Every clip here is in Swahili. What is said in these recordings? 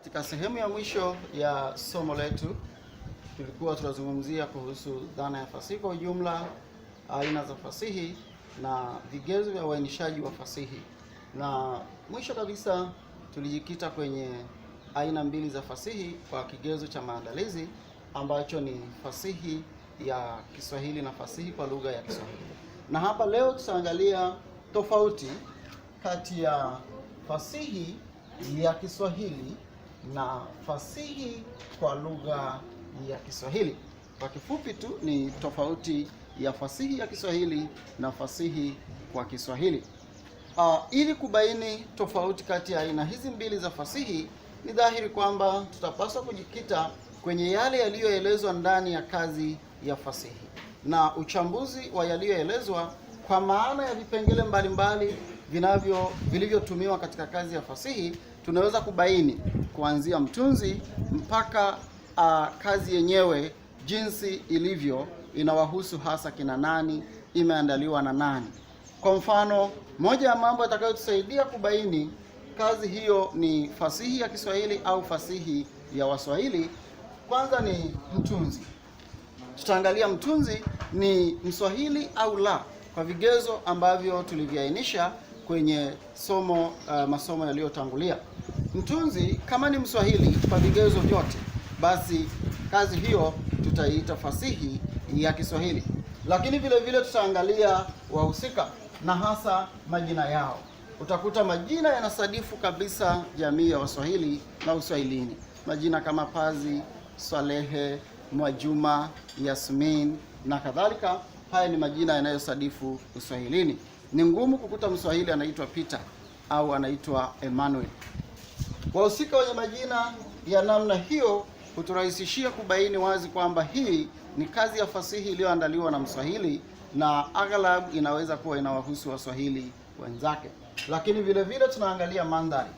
Katika sehemu ya mwisho ya somo letu tulikuwa tunazungumzia kuhusu dhana ya fasihi kwa ujumla, aina za fasihi na vigezo vya uainishaji wa fasihi. Na mwisho kabisa tulijikita kwenye aina mbili za fasihi kwa kigezo cha maandalizi ambacho ni fasihi ya Kiswahili na fasihi kwa lugha ya Kiswahili. Na hapa leo tutaangalia tofauti kati ya fasihi ya Kiswahili na fasihi kwa lugha ya Kiswahili. Kwa kifupi tu ni tofauti ya fasihi ya Kiswahili na fasihi kwa Kiswahili. Ili kubaini tofauti kati ya aina hizi mbili za fasihi, ni dhahiri kwamba tutapaswa kujikita kwenye yale yaliyoelezwa ndani ya kazi ya fasihi na uchambuzi wa yaliyoelezwa kwa maana ya vipengele mbalimbali vilivyotumiwa katika kazi ya fasihi. Tunaweza kubaini kuanzia mtunzi mpaka kazi yenyewe jinsi ilivyo, inawahusu hasa kina nani, imeandaliwa na nani. Kwa mfano, moja ya mambo yatakayotusaidia kubaini kazi hiyo ni fasihi ya Kiswahili au fasihi ya Waswahili, kwanza ni mtunzi. Tutaangalia mtunzi ni Mswahili au la, kwa vigezo ambavyo tuliviainisha kwenye masomo yaliyotangulia. Mtunzi kama ni Mswahili kwa vigezo vyote, basi kazi hiyo tutaiita fasihi ya Kiswahili. Lakini vile vile tutaangalia wahusika na hasa majina yao. Utakuta majina yanasadifu kabisa jamii ya Waswahili na Uswahilini. Majina kama Pazi, Swalehe, Mwajuma, Yasmin na kadhalika. Haya ni majina yanayosadifu Uswahilini. Ni ngumu kukuta Mswahili anaitwa Peter au anaitwa Emmanuel. Wahusika wenye majina ya namna hiyo huturahisishia kubaini wazi kwamba hii ni kazi ya fasihi iliyoandaliwa na Mswahili na aghalabu inaweza kuwa inawahusu Waswahili wenzake. Lakini vile vile tunaangalia mandhari.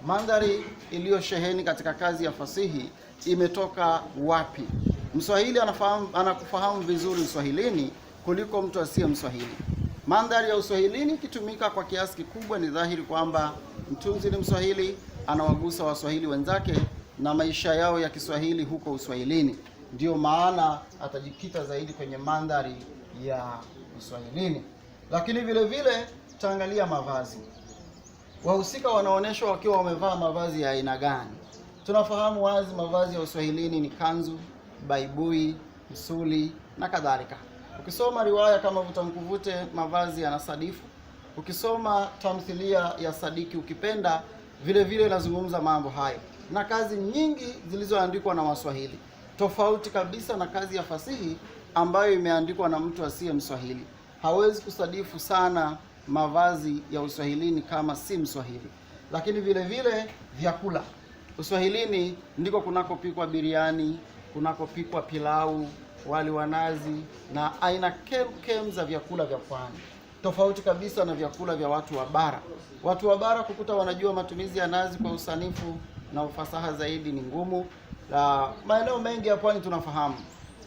Mandhari iliyosheheni katika kazi ya fasihi imetoka wapi? Mswahili anakufahamu vizuri Uswahilini kuliko mtu asiye Mswahili. Mandhari ya Uswahilini ikitumika kwa kiasi kikubwa, ni dhahiri kwamba mtunzi ni Mswahili, anawagusa Waswahili wenzake na maisha yao ya Kiswahili huko Uswahilini. Ndiyo maana atajikita zaidi kwenye mandhari ya Uswahilini. Lakini vile vile tutaangalia mavazi. Wahusika wanaonyeshwa wakiwa wamevaa mavazi ya aina gani? Tunafahamu wazi mavazi ya Uswahilini ni kanzu, baibui, msuli na kadhalika. Ukisoma riwaya kama Vuta Nikuvute, mavazi yanasadifu. Ukisoma tamthilia ya Sadiki Ukipenda, vile vile inazungumza mambo hayo, na kazi nyingi zilizoandikwa na Waswahili, tofauti kabisa na kazi ya fasihi ambayo imeandikwa na mtu asiye Mswahili. Hawezi kusadifu sana mavazi ya Uswahilini kama si Mswahili. Lakini vile vile vyakula. Uswahilini ndiko kunakopikwa biriani, kunakopikwa pilau, wali wa nazi na aina kem za vyakula vya pwani, tofauti kabisa na vyakula vya watu wa bara. Watu wa bara kukuta wanajua matumizi ya nazi kwa usanifu na ufasaha zaidi ni ngumu. Maeneo mengi ya pwani tunafahamu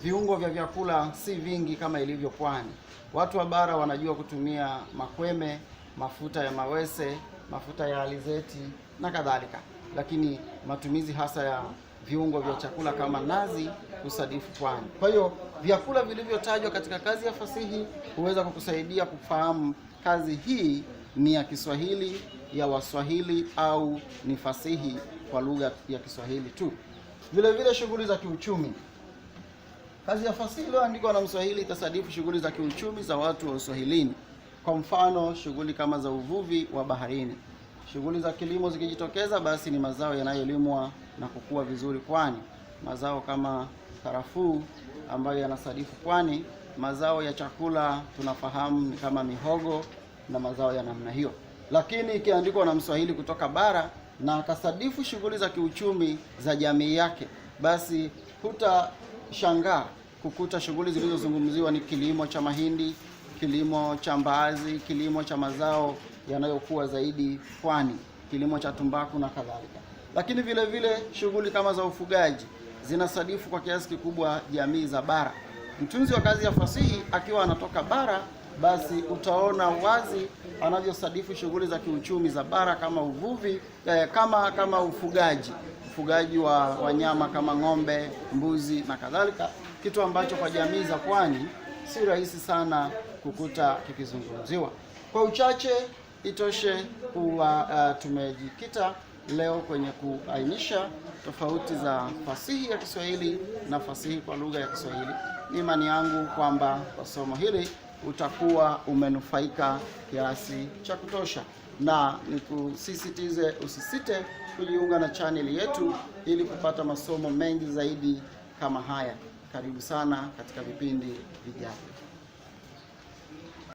viungo vya vyakula si vingi kama ilivyo pwani. Watu wa bara wanajua kutumia makweme, mafuta ya mawese, mafuta ya alizeti na kadhalika, lakini matumizi hasa ya viungo vya chakula kama nazi kusadifu pwani. Kwa hiyo vyakula vilivyotajwa katika kazi ya fasihi huweza kukusaidia kufahamu kazi hii ni ya Kiswahili, ya Waswahili au ni fasihi kwa lugha ya Kiswahili tu. Vile vile shughuli za kiuchumi. Kazi ya fasihi iliyoandikwa na Mswahili itasadifu shughuli za kiuchumi za watu wa Uswahilini. Kwa mfano, shughuli kama za uvuvi wa baharini. Shughuli za kilimo zikijitokeza, basi ni mazao yanayolimwa na kukua vizuri pwani. Mazao kama karafuu ambayo yanasadifu pwani. Mazao ya chakula tunafahamu ni kama mihogo na mazao ya namna hiyo. Lakini ikiandikwa na Mswahili kutoka bara na akasadifu shughuli za kiuchumi za jamii yake, basi hutashangaa kukuta shughuli zilizozungumziwa ni kilimo cha mahindi, kilimo cha mbaazi, kilimo cha mazao yanayokuwa zaidi pwani, kilimo cha tumbaku na kadhalika. Lakini vile vile shughuli kama za ufugaji zinasadifu kwa kiasi kikubwa jamii za bara. Mtunzi wa kazi ya fasihi akiwa anatoka bara, basi utaona wazi anavyosadifu shughuli za kiuchumi za bara kama uvuvi, kama ufugaji. ufugaji wa wanyama kama ng'ombe, mbuzi na kadhalika, kitu ambacho kwa jamii za pwani si rahisi sana kukuta kikizungumziwa. Kwa uchache itoshe kuwa tumejikita leo kwenye kuainisha tofauti za fasihi ya Kiswahili na fasihi kwa lugha ya Kiswahili. Ni imani yangu kwamba kwa somo hili utakuwa umenufaika kiasi cha kutosha, na nikusisitize usisite kujiunga na chaneli yetu ili kupata masomo mengi zaidi kama haya. Karibu sana katika vipindi vijavyo.